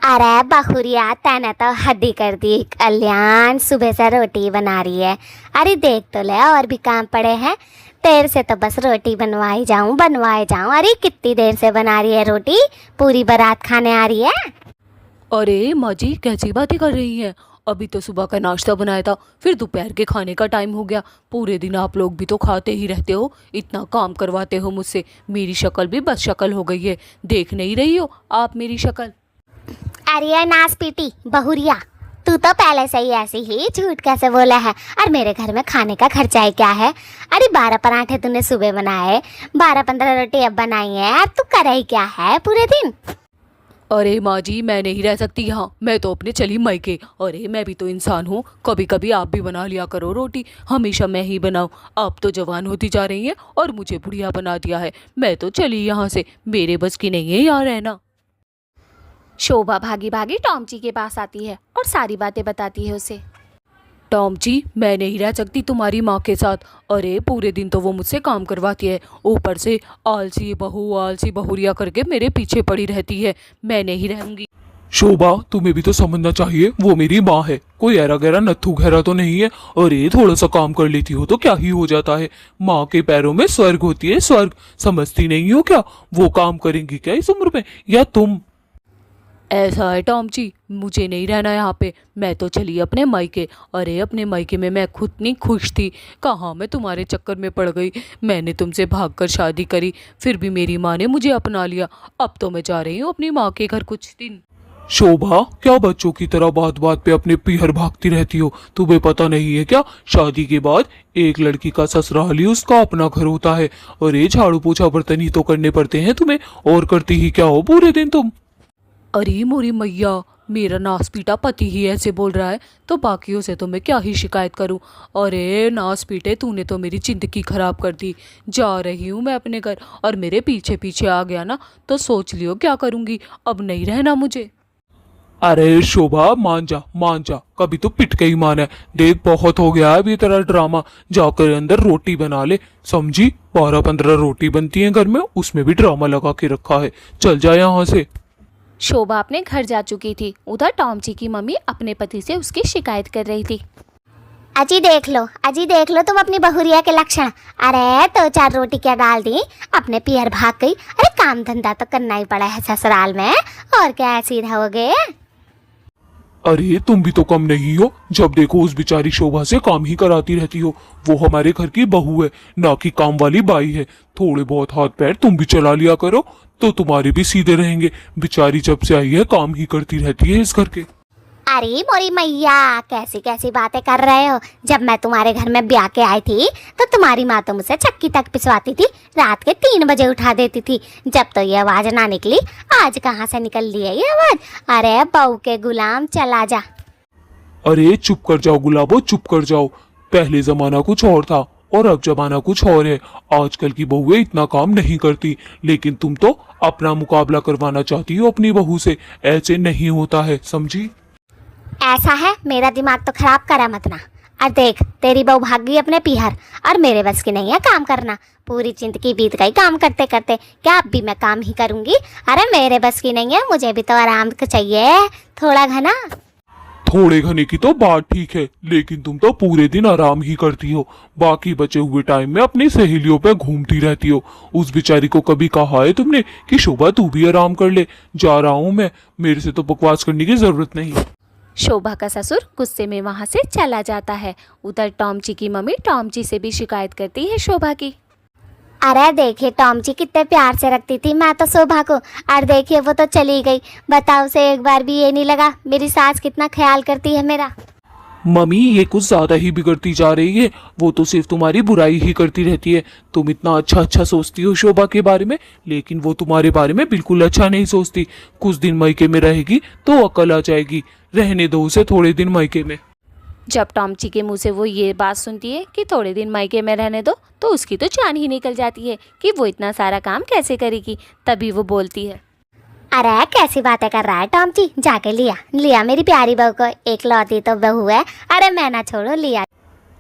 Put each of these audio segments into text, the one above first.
अरे बखुरिया तैने तो हद ही कर दी। कल्याण सुबह से रोटी बना रही है। अरे देख तो ले, और भी काम पड़े हैं। देर से तो बस रोटी बनवाई जाऊं। अरे कितनी देर से बना रही है रोटी, पूरी बारात खाने आ रही है। अरे माँ जी कैसी बातें कर रही हैं। अभी तो सुबह का नाश्ता बनाया था, फिर दोपहर के खाने का टाइम हो गया। पूरे दिन आप लोग भी तो खाते ही रहते हो, इतना काम करवाते हो मुझसे। मेरी शक्ल भी बस शक्ल हो गई है, देख नहीं रही हो आप मेरी शक्ल। अरे नास पीटी बहुरिया, तू तो पहले से ही ऐसी ही झूठ कैसे बोला है। और मेरे घर में खाने का खर्चा ही क्या है। अरे 12 पराठे तूने सुबह बनाए, 12-15 रोटी अब बनाई है। अब तू करे ही क्या है पूरे दिन। अरे माँ जी मैं नहीं रह सकती यहाँ, मैं तो अपने चली मायके। अरे मैं भी तो इंसान हूँ, कभी कभी आप भी बना लिया करो रोटी, हमेशा मैं ही बनाऊँ। आप तो जवान होती जा रही हैं और मुझे बुढ़िया बना दिया है। मैं तो चली यहाँ से, मेरे बस की नहीं है यहाँ रहना। शोभा भागी भागी टॉम जी के पास आती है और सारी बातें बताती है उसे। टॉम जी मैं नहीं रह सकती तुम्हारी माँ के साथ। अरे पूरे दिन तो वो मुझसे काम करवाती है, ऊपर से आलसी बहुरिया करके मेरे पीछे पड़ी रहती है। मैं नहीं रहूंगी। शोभा तुम्हें भी तो समझना चाहिए, वो मेरी माँ है, कोई ऐरा गैरा नत्थू गहरा तो नहीं है। और ये थोड़ा सा काम कर लेती हो तो क्या ही हो जाता है। माँ के पैरों में स्वर्ग होती है, स्वर्ग समझती नहीं हो क्या। वो काम करेंगी क्या इस उम्र में, या तुम। ऐसा है टॉम जी, मुझे नहीं रहना यहाँ पे, मैं तो चली अपने मायके। अरे अपने मायके में मैं खुद नहीं खुश थी, कहाँ मैं तुम्हारे चक्कर में पड़ गई। मैंने तुमसे भागकर शादी करी, फिर भी मेरी माँ ने मुझे अपना लिया। अब तो मैं जा रही हूँ अपनी माँ के घर कुछ दिन। शोभा क्या बच्चों की तरह बात बात पे अपने पीहर भागती रहती हो। तुम्हें पता नहीं है क्या, शादी के बाद एक लड़की का ससुराल ही उसका अपना घर होता है। और ये झाड़ू पोछा बर्तन ही तो करने पड़ते हैं तुम्हें, और करती ही क्या हो पूरे दिन तुम। अरे मोरी मैया, मेरा नास पीटा पति ही ऐसे बोल रहा है तो बाकियों से तो मैं क्या ही शिकायत करूं। अरे नास पीटे, तूने तो मेरी जिंदगी खराब कर दी। जा रही हूं मैं अपने घर, और मेरे पीछे पीछे आ गया ना तो सोच लियो क्या करूंगी। अब नहीं रहना मुझे। अरे शोभा मान जा, कभी तो पिट के ही मान है। देख बहुत हो गया है अभी तेरा ड्रामा, जाकर अंदर रोटी बना ले। समझी, 12-15 रोटी बनती है घर में, उसमें भी ड्रामा लगा के रखा है। चल जा यहाँ से। शोभा अपने घर जा चुकी थी। उधर टॉम जी की मम्मी अपने पति से उसकी शिकायत कर रही थी। अजी देख लो तुम अपनी बहुरिया के लक्षण। अरे तो 4 रोटी क्या डाल दी, अपने पियर भाग गई। अरे काम धंधा तो करना ही पड़ा है ससुराल में, और क्या ऐसी रहोगे। अरे तुम भी तो कम नहीं हो, जब देखो उस बेचारी शोभा से काम ही कराती रहती हो। वो हमारे घर की बहू है, ना कि काम वाली बाई है। थोड़े बहुत हाथ पैर तुम भी चला लिया करो तो तुम्हारे भी सीधे रहेंगे। बेचारी जब से आई है काम ही करती रहती है इस घर के। अरे मोरी मैया, कैसी कैसी बातें कर रहे हो। जब मैं तुम्हारे घर में ब्याह के आई थी तो तुम्हारी माँ तो मुझसे चक्की तक पिसवाती थी, रात के 3 बजे उठा देती थी। जब तो ये आवाज ना निकली, आज कहाँ से निकल ली है ये आवाज। अरे बहू के गुलाम चला जा। अरे चुप कर जाओ गुलाबो, चुप कर जाओ। पहले जमाना कुछ और था और अब जमाना कुछ और है। आजकल की बहुएं इतना काम नहीं करती, लेकिन तुम तो अपना मुकाबला करवाना चाहती हो अपनी बहू से। ऐसे नहीं होता है, समझी। ऐसा है, मेरा दिमाग तो खराब करा मत ना। और देख तेरी बहू भाग गई अपने पीहर, और मेरे बस की नहीं है काम करना। पूरी जिंदगी बीत गई काम करते करते, क्या अब भी मैं काम ही करूंगी। अरे मेरे बस की नहीं है, मुझे भी तो आराम चाहिए थोड़ा घना। थोड़े घने की तो बात ठीक है, लेकिन तुम तो पूरे दिन आराम ही करती हो। बाकी बचे हुए टाइम में अपनी सहेलियों पे घूमती रहती हो। उस बेचारी को कभी कहा है तुमने कि शोभा तू भी आराम कर ले। जा रहा हूँ मैं, मेरे से तो बकवास करने की जरूरत नहीं। शोभा का ससुर गुस्से में वहां से चला जाता है। उधर टॉम जी की मम्मी टॉम जी से भी शिकायत करती है शोभा की। अरे देखिए टॉम जी कितने प्यार से रखती थी मैं तो शोभा को, और देखिए वो तो चली गई। बताओ उसे एक बार भी ये नहीं लगा मेरी सास कितना ख्याल करती है मेरा। मम्मी ये कुछ ज्यादा ही बिगड़ती जा रही है, वो तो सिर्फ तुम्हारी बुराई ही करती रहती है। तुम इतना अच्छा सोचती हो शोभा के बारे में, लेकिन वो तुम्हारे बारे में बिल्कुल अच्छा नहीं सोचती। कुछ दिन मायके में रहेगी तो अकल आ जाएगी। रहने दो उसे थोड़े दिन मायके में। जब टॉम जी के मुंह से वो ये बात सुनती है कि थोड़े दिन मायके में रहने दो, तो उसकी तो जान ही निकल जाती है कि वो इतना सारा काम कैसे करेगी। तभी वो बोलती है, अरे कैसी बातें कर रहा है टॉम जी, जाके लिया मेरी प्यारी बहू को, एक लौती तो बहू है। अरे मैं ना छोड़ो, लिया।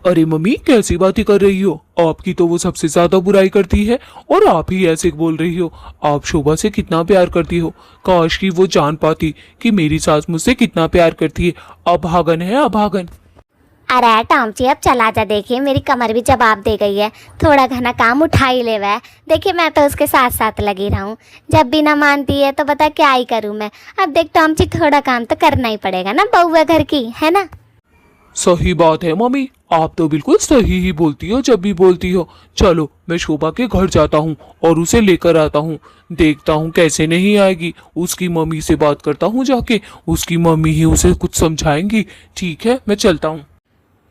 अरे मम्मी कैसी बातें कर रही हो? आपकी तो वो सबसे ज्यादा बुराई करती है और आप ही ऐसे बोल रही हो। आप शोभा से कितना प्यार करती हो। काश कि वो जान पाती कि मेरी सास मुझसे कितना प्यार करती है। अभागन है अभागन। अरे टॉमची अब चला जा, देखिए मेरी कमर भी जवाब दे गई है। थोड़ा घना काम उठा ही ले वह। देखिए मैं तो उसके साथ साथ लगी रहूं। जब भी ना मानती है तो बता क्या ही करूं मैं। अब देख टॉमची थोड़ा काम तो करना ही पड़ेगा ना, बहू है घर की, है ना। सही बात है मम्मी, आप तो बिल्कुल सही ही बोलती हो जब भी बोलती हो। चलो मैं शोभा के घर जाता हूँ और उसे लेकर आता हूँ। देखता हूँ कैसे नहीं आएगी। उसकी मम्मी से बात करता हूँ जाके, उसकी मम्मी ही उसे कुछ समझाएंगी। ठीक है मैं चलता हूँ।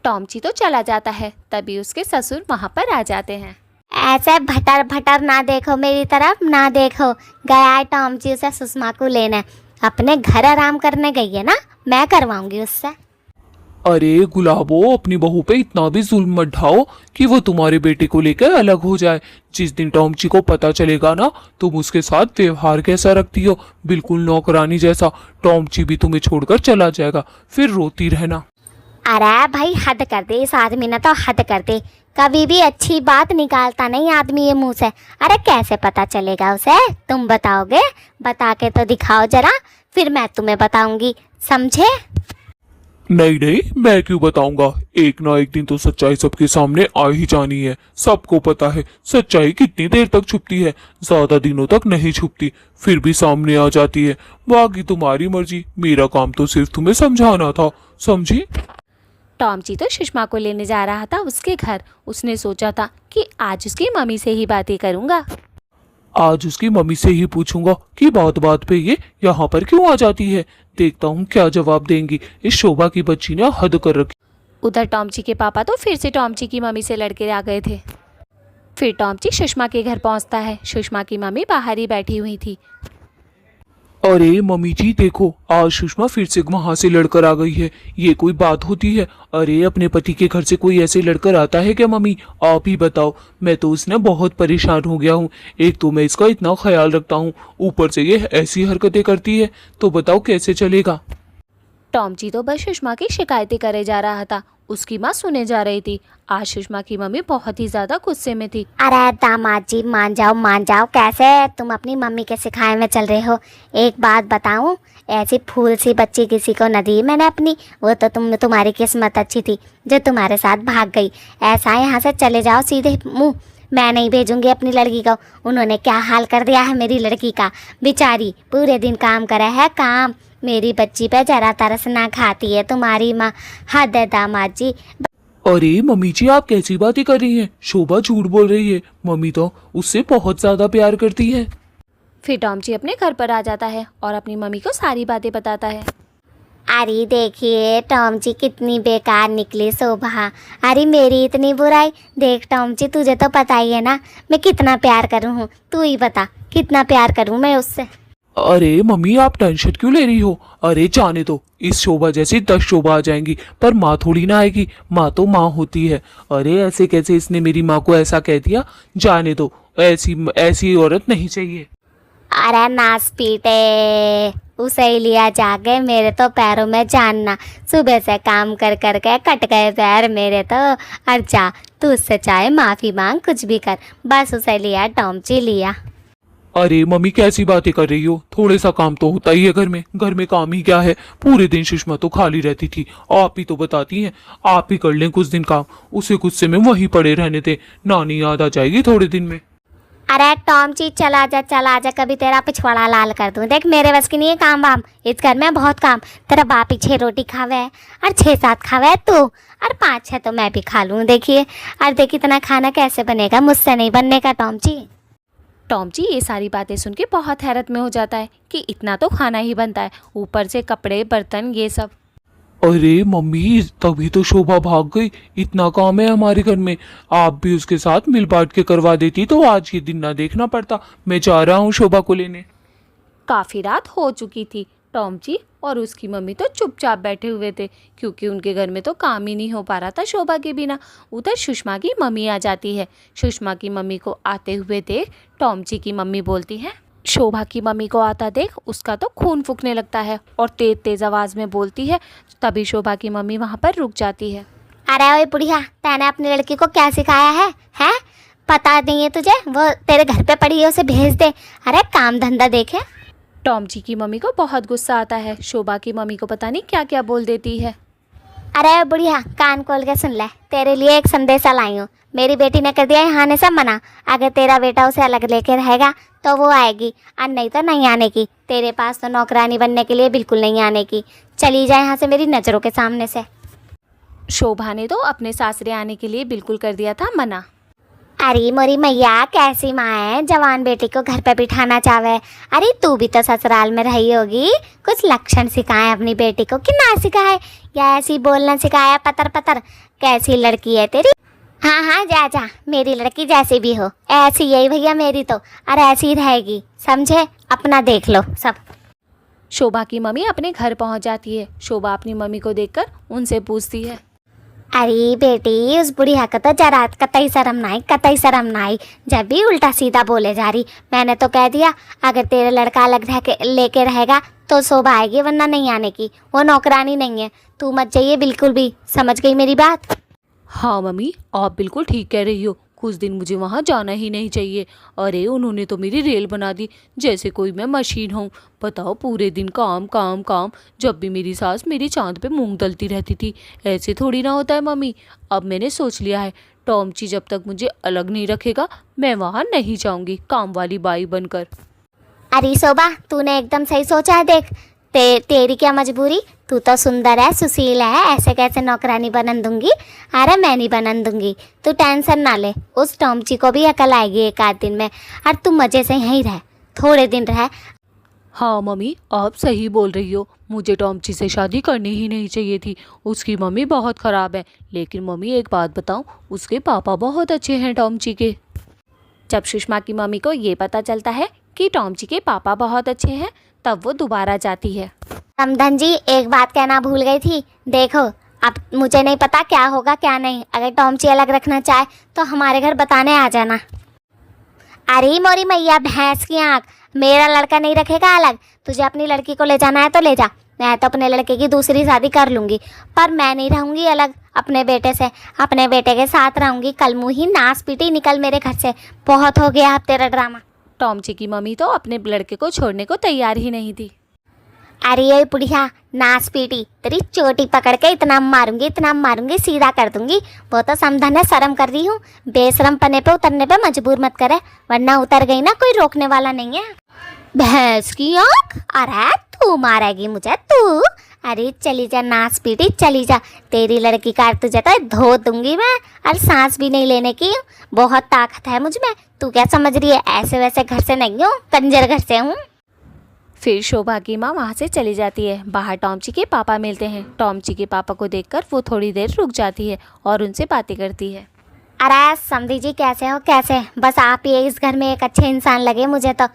टॉमची तो चला जाता है, तभी उसके ससुर वहाँ पर आ जाते हैं। ऐसे भटर भटर ना देखो मेरी तरफ, ना देखो। गया है टॉमची उसे सुषमा को लेने। अपने घर आराम करने गई है ना, मैं करवाऊंगी उससे। अरे गुलाबो, अपनी बहू पे इतना भी जुल्म मत ढाओ कि वो तुम्हारे बेटे को लेकर अलग हो जाए। जिस दिन टॉमची को पता चलेगा ना तुम उसके साथ व्यवहार कैसा रखती हो, बिल्कुल नौकरानी जैसा, टॉमची भी तुम्हें छोड़कर चला जाएगा। फिर रोती रहना। अरे भाई हद कर दे, इस आदमी ने तो हद कर दी। कभी भी अच्छी बात निकालता नहीं आदमी ये मुंह से। अरे कैसे पता चलेगा उसे, तुम बताओगे? बता के तो दिखाओ जरा, फिर मैं तुम्हें बताऊंगी, समझे। नहीं नहीं, मैं क्यों बताऊंगा। एक ना एक दिन तो सच्चाई सबके सामने आ ही जानी है। सबको पता है सच्चाई कितनी देर तक छुपती है। ज्यादा दिनों तक नहीं छुपती, फिर भी सामने आ जाती है। बाकी तुम्हारी मर्जी, मेरा काम तो सिर्फ तुम्हें समझाना था, समझी। टॉमची तो सुषमा को लेने जा रहा था उसके घर। उसने सोचा था कि आज उसकी मम्मी से ही बातें करूंगा। आज उसकी मम्मी से ही पूछूंगा कि बात बात पे ये यहाँ पर क्यों आ जाती है। देखता हूँ क्या जवाब देंगी। इस शोभा की बच्ची ने हद कर रखी। उधर टॉमची के पापा तो फिर से टॉमची की मम्मी से लड़के आ गए थे। फिर टॉमची सुषमा के घर पहुंचता है। सुषमा की मम्मी बाहर ही बैठी हुई थी। अरे मम्मी जी देखो, आज सुषमा फिर से वहां से लड़कर आ गई है। ये कोई बात होती है? अरे अपने पति के घर से कोई ऐसे लड़कर आता है क्या मम्मी? आप ही बताओ। मैं तो उसने बहुत परेशान हो गया हूँ। एक तो मैं इसका इतना ख्याल रखता हूँ, ऊपर से ये ऐसी हरकतें करती है, तो बताओ कैसे चलेगा। टॉमची तो बस सुषमा की शिकायतें करे जा रहा था। उसकी माँ सुने जा रही थी। आज सुषमा की मम्मी बहुत ही ज्यादा गुस्से में थी। अरे दामाद जी मान जाओ। कैसे तुम अपनी मम्मी के सिखाए में चल रहे हो। एक बात बताऊं, ऐसी फूल सी बच्ची किसी को न दी मैंने अपनी। वो तो तुम्हारी किस्मत अच्छी थी जो तुम्हारे साथ भाग गई। ऐसा यहाँ से चले जाओ सीधे मुंह। मैं नहीं भेजूंगी अपनी लड़की को। उन्होंने क्या हाल कर दिया है मेरी लड़की का। बेचारी पूरे दिन काम करे है, काम। मेरी बच्ची पे जरा तरस ना खाती है तुम्हारी माँ। हद है दामाद जी। अरे मम्मी जी आप कैसी बातें कर रही हैं? शोभा झूठ बोल रही है। मम्मी तो उससे बहुत ज्यादा प्यार करती है। फिर टॉमची अपने घर पर आ जाता है और अपनी मम्मी को सारी बातें बताता है। अरे देखिए टॉमची कितनी बेकार निकली शोभा। अरे मेरी इतनी बुराई। देख टॉमची तुझे तो पता ही है ना मैं कितना प्यार करूँ हूँ। तू ही बता कितना प्यार करूँ मैं उससे। अरे मम्मी आप टेंशन क्यों ले रही हो? अरे जाने दो, इस शोभा जैसी 10 शोभा आ जाएंगी, पर माँ थोड़ी ना आएगी। माँ तो माँ होती है। अरे ऐसे कैसे इसने मेरी माँ को ऐसा कह दिया। जाने दो, ऐसी औरत नहीं चाहिए। अरे नास पीटे, उसे ही लिया जाके। मेरे तो पैरों में जानना, सुबह से काम कर कर के कट गए पैर मेरे तो। और जा तू उससे चाहे माफी मांग, कुछ भी कर, बस उसे लिया टॉमची लिया। अरे मम्मी कैसी बातें कर रही हो। थोड़े सा काम तो होता ही है घर में। घर में काम ही क्या है, पूरे दिन सुषमा तो खाली रहती थी। आप ही तो बताती हैं। आप ही कर लें कुछ दिन काम। उसे गुस्से में वहीं पड़े रहने थे। नानी याद आ जाएगी थोड़े दिन में। अरे टॉमची चला जा, कभी तेरा पिछवाड़ा लाल कर दूं। देख मेरे बस की नहीं है काम वाम। इस घर में बहुत काम। तेरा बाप ही 6 रोटी खावे है और 6-7 खावे है तू, और 5-6 तो मैं भी खा लूँ। देखिए और देख इतना खाना कैसे बनेगा, मुझसे नहीं बनने का टॉमची। टॉमची ये सारी बातें सुन के बहुत हैरत में हो जाता है कि इतना तो खाना ही बनता है, ऊपर से कपड़े बर्तन ये सब। अरे मम्मी तभी तो शोभा भाग गई। इतना काम है हमारे घर में। आप भी उसके साथ मिल बांट के करवा देती तो आज ये दिन ना देखना पड़ता। मैं जा रहा हूँ शोभा को लेने। काफ़ी रात हो चुकी थी। टॉमची और उसकी मम्मी तो चुपचाप बैठे हुए थे क्योंकि उनके घर में तो काम ही नहीं हो पा रहा था शोभा के बिना। उधर सुषमा की मम्मी आ जाती है। सुषमा की मम्मी को आते हुए देख टॉमची की मम्मी बोलती है। शोभा की मम्मी को आता देख उसका तो खून फूकने लगता है और तेज तेज आवाज़ में बोलती है। तभी शोभा की मम्मी वहाँ पर रुक जाती है। अरे ओए बुढ़िया, तैने अपनी लड़की को क्या सिखाया है? हैं? पता नहीं है तुझे? वो तेरे घर पे पड़ी है, उसे भेज दे। अरे काम धंधा देखे। टॉम जी की मम्मी को बहुत गुस्सा आता है। शोभा की मम्मी को पता नहीं क्या क्या बोल देती है। अरे बुढ़िया, कान खोल के सुन ले, तेरे लिए एक संदेशा लाई हूँ। मेरी बेटी ने कर दिया है यहाँ ने सब मना। अगर तेरा बेटा उसे अलग लेके रहेगा तो वो आएगी, और नहीं तो नहीं आने की। तेरे पास तो नौकरानी बनने के लिए बिल्कुल नहीं आने की। चली जाए यहाँ से मेरी नज़रों के सामने से। शोभा ने तो अपने सासरे आने के लिए बिल्कुल कर दिया था मना। अरे मोरी मैया, कैसी माँ है, जवान बेटी को घर पे बिठाना चाहे। अरे तू भी तो ससुराल में रही होगी, कुछ लक्षण सिखाए अपनी बेटी को कि ना सिखाए, या ऐसी बोलना सिखाया पतर पतर। कैसी लड़की है तेरी? हाँ हाँ, जा जा, मेरी लड़की जैसी भी हो ऐसी यही भैया मेरी तो, और ऐसी ही रहेगी, समझे? अपना देख लो सब। शोभा की मम्मी अपने घर पहुंच जाती है। शोभा अपनी मम्मी को देखकर उनसे पूछती है, अरे बेटी, उस बुढ़िया को तो जरा कतई शर्म नहीं, कतई शर्म नहीं, जब भी उल्टा सीधा बोले जा रही। मैंने तो कह दिया अगर तेरा लड़का अलग रह के लेके रहेगा तो शोभा आएगी, वरना नहीं आने की। वो नौकरानी नहीं है, तू मत जाइए बिल्कुल भी। समझ गई मेरी बात? हाँ मम्मी, आप बिल्कुल ठीक कह रही हो। कुछ दिन मुझे वहाँ जाना ही नहीं चाहिए। अरे उन्होंने तो मेरी रेल बना दी, जैसे कोई मैं मशीन हूँ। बताओ, पूरे दिन काम काम काम। जब भी मेरी सास मेरी चांद पे मूंग दलती रहती थी। ऐसे थोड़ी ना होता है मम्मी। अब मैंने सोच लिया है, टॉमची जब तक मुझे अलग नहीं रखेगा मैं वहाँ नहीं जाऊँगी काम वाली बाई बनकर। अरे शोभा, तूने एकदम सही सोचा है। देख, तेरी क्या मजबूरी, तू तो सुंदर है, सुशील है, ऐसे कैसे नौकरानी बनन दूंगी? अरे मैं नहीं बनन दूंगी, तू टेंशन ना ले। उस टॉमची को भी अकल आएगी एक आध दिन में। और तू मज़े से यहीं रह, थोड़े दिन रह। हाँ मम्मी, आप सही बोल रही हो। मुझे टॉमची से शादी करनी ही नहीं चाहिए थी। उसकी मम्मी बहुत ख़राब है। लेकिन मम्मी एक बात बताऊँ, उसके पापा बहुत अच्छे हैं टॉमची के। जब सुषमा की मम्मी को ये पता चलता है कि टॉमची के पापा बहुत अच्छे हैं, तब वो दोबारा जाती है। समधन जी, एक बात कहना भूल गई थी। देखो, अब मुझे नहीं पता क्या होगा क्या नहीं। अगर टॉमची अलग रखना चाहे तो हमारे घर बताने आ जाना। अरे मोरी मैया, भैंस की आँख, मेरा लड़का नहीं रखेगा अलग। तुझे अपनी लड़की को ले जाना है तो ले जा, मैं तो अपने लड़के की दूसरी शादी कर लूँगी। पर मैं नहीं रहूँगी अलग अपने बेटे से, अपने बेटे के साथ रहूँगी। कल मुँह ही नास पीटी, निकल मेरे घर से। बहुत हो गया अब तेरा ड्रामा। टॉमची की मम्मी तो अपने लड़के को छोड़ने को तैयार ही नहीं थी। अरे ये बुढ़िया नास पीटी, तेरी चोटी पकड़ के इतना मारूंगी, सीधा कर दूंगी। वो तो समधन है, शर्म कर रही हूँ। बेशरम पने पे उतरने पे मजबूर मत करे, वरना उतर गई ना कोई रोकने वाला नहीं है। भैंस की आँख, अरे तू मारेगी मुझे तू? अरे चली जा नास पीटी, चली जा। तेरी लड़की का तुझे तो धो दूंगी मैं, और सांस भी नहीं लेने की। बहुत ताकत है मुझ में। तू क्या समझ रही है? ऐसे वैसे घर से नहीं हूँ, कंजर घर से हूँ। फिर शोभा की माँ वहाँ से चली जाती है। बाहर टॉमची के पापा मिलते हैं। टॉमची के पापा को देखकर वो थोड़ी देर रुक जाती है और उनसे बातें करती है। अरे समधी जी, कैसे हो? कैसे? बस आप ही इस घर में एक अच्छे इंसान लगे मुझे तो।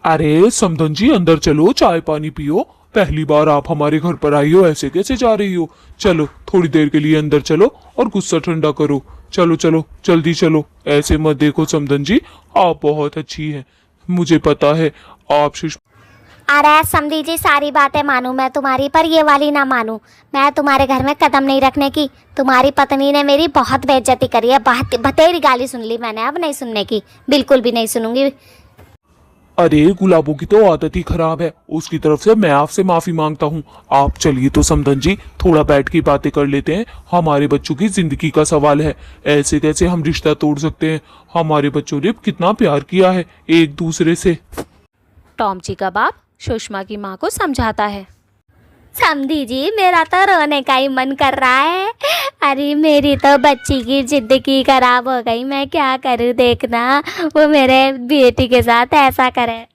अरे समधन जी, अंदर चलो, चाय पानी पियो। पहली बार आप हमारे घर पर आई हो, ऐसे कैसे जा रही हो? चलो थोड़ी देर के लिए अंदर चलो और गुस्सा ठंडा करो। चलो चलो जल्दी चलो। ऐसे मत देखो समधन जी, आप बहुत अच्छी हैं। मुझे पता है आप अरे समधी जी, सारी बातें मानूं मैं तुम्हारी, पर ये वाली ना मानूं। मैं तुम्हारे घर में कदम नहीं रखने की। तुम्हारी पत्नी ने मेरी बहुत बेइज्जती करी है, बतेरी गाली सुन ली मैंने। अब नहीं सुनने की, बिल्कुल भी नहीं सुनूंगी। अरे गुलाबों की तो आदत ही खराब है, उसकी तरफ से मैं आपसे माफी मांगता हूँ। आप चलिए तो समधन जी, थोड़ा बैठ के बातें कर लेते हैं। हमारे बच्चों की जिंदगी का सवाल है, ऐसे कैसे हम रिश्ता तोड़ सकते हैं? हमारे बच्चों ने कितना प्यार किया है एक दूसरे से। टॉमची का बाप सुषमा की माँ को समझाता है। समधी जी, मेरा तो रोने का ही मन कर रहा है। अरे मेरी तो बच्ची की जिंदगी खराब हो गई, मैं क्या करूँ? देखना वो मेरे बेटी के साथ ऐसा करे।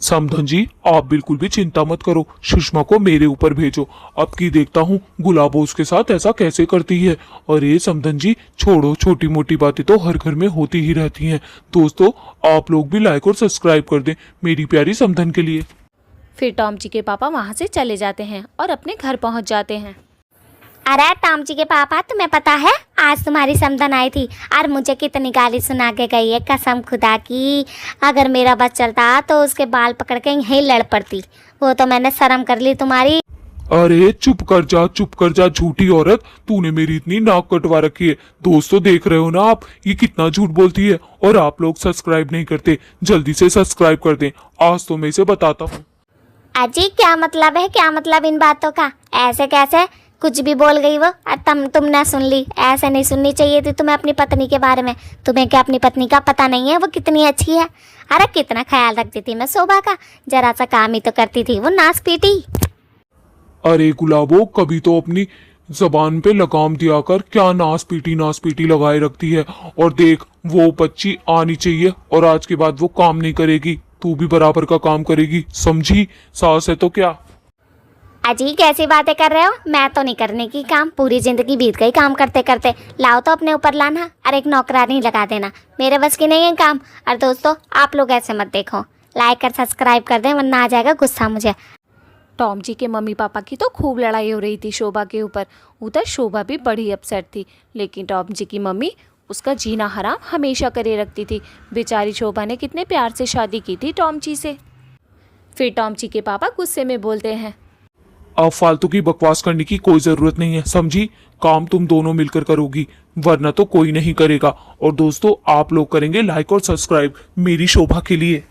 समधन जी, आप बिल्कुल भी चिंता मत करो। सुषमा को मेरे ऊपर भेजो, अब की देखता हूँ गुलाबो उसके साथ ऐसा कैसे करती है। और ये समधन जी छोड़ो, छोटी मोटी बातें तो हर घर में होती ही रहती हैं। दोस्तों, आप लोग भी लाइक और सब्सक्राइब कर दें मेरी प्यारी समधन के लिए। फिर टॉमची के पापा वहाँ से चले जाते हैं और अपने घर पहुँच जाते हैं। अरे टॉमची के पापा, तुम्हें पता है आज तुम्हारी समधन आई थी और मुझे कितनी गाली सुना के गई है, कसम खुदा की। अगर मेरा बस चलता तो उसके बाल पकड़ के यहीं लड़ पड़ती। वो तो मैंने शर्म कर ली तुम्हारी। अरे चुप कर जा झूठी औरत, तूने मेरी इतनी नाक कटवा रखी है। दोस्तों देख रहे हो ना आप, ये कितना झूठ बोलती है। और आप लोग सब्सक्राइब नहीं करते, जल्दी से सब्सक्राइब कर दें। आज तो मैं इसे बताता हूँ। अजी क्या मतलब है, क्या मतलब इन बातों का? ऐसे कैसे कुछ भी बोल गई वो, और तुमने सुन ली? ऐसे नहीं सुननी चाहिए थी तुम्हें अपनी पत्नी के बारे में। तुम्हें क्या अपनी पत्नी का पता नहीं है वो कितनी अच्छी है? अरे कितना ख्याल रखती थी मैं शोभा का, जरा सा काम ही तो करती थी वो, नाच पीटी। अरे गुलाबो, कभी तो अपनी जबान पे लगाम दिया कर, क्या नास पीटी लगाए रखती है। और देख, वो बच्ची आनी चाहिए और आज के बाद वो काम नहीं करेगी, तू भी बराबर का काम करेगी, समझी? सास है तो क्या। अजी कैसी बातें कर रहे हो? मैं तो नहीं करने की काम, पूरी जिंदगी बीत गई काम करते करते। लाओ तो अपने ऊपर लाना और एक नौकरानी लगा देना, मेरे बस की नहीं है काम। और दोस्तों आप लोग ऐसे मत देखो, लाइक और सब्सक्राइब कर दें वरना आ जाएगा गुस्सा मुझे। टॉम जी के मम्मी पापा की तो खूब लड़ाई हो रही थी शोभा के ऊपर। उधर शोभा भी बड़ी अपसेट थी, लेकिन टॉम जी की मम्मी उसका जीना हराम हमेशा करे रखती थी। बेचारी शोभा ने कितने प्यार से शादी की थी टॉम जी से। फिर टॉम जी के पापा गुस्से में बोलते हैं, अब फालतू की बकवास करने की कोई जरूरत नहीं है, समझी? काम तुम दोनों मिलकर करोगी, वरना तो कोई नहीं करेगा। और दोस्तों आप लोग करेंगे लाइक और सब्सक्राइब मेरी शोभा के लिए।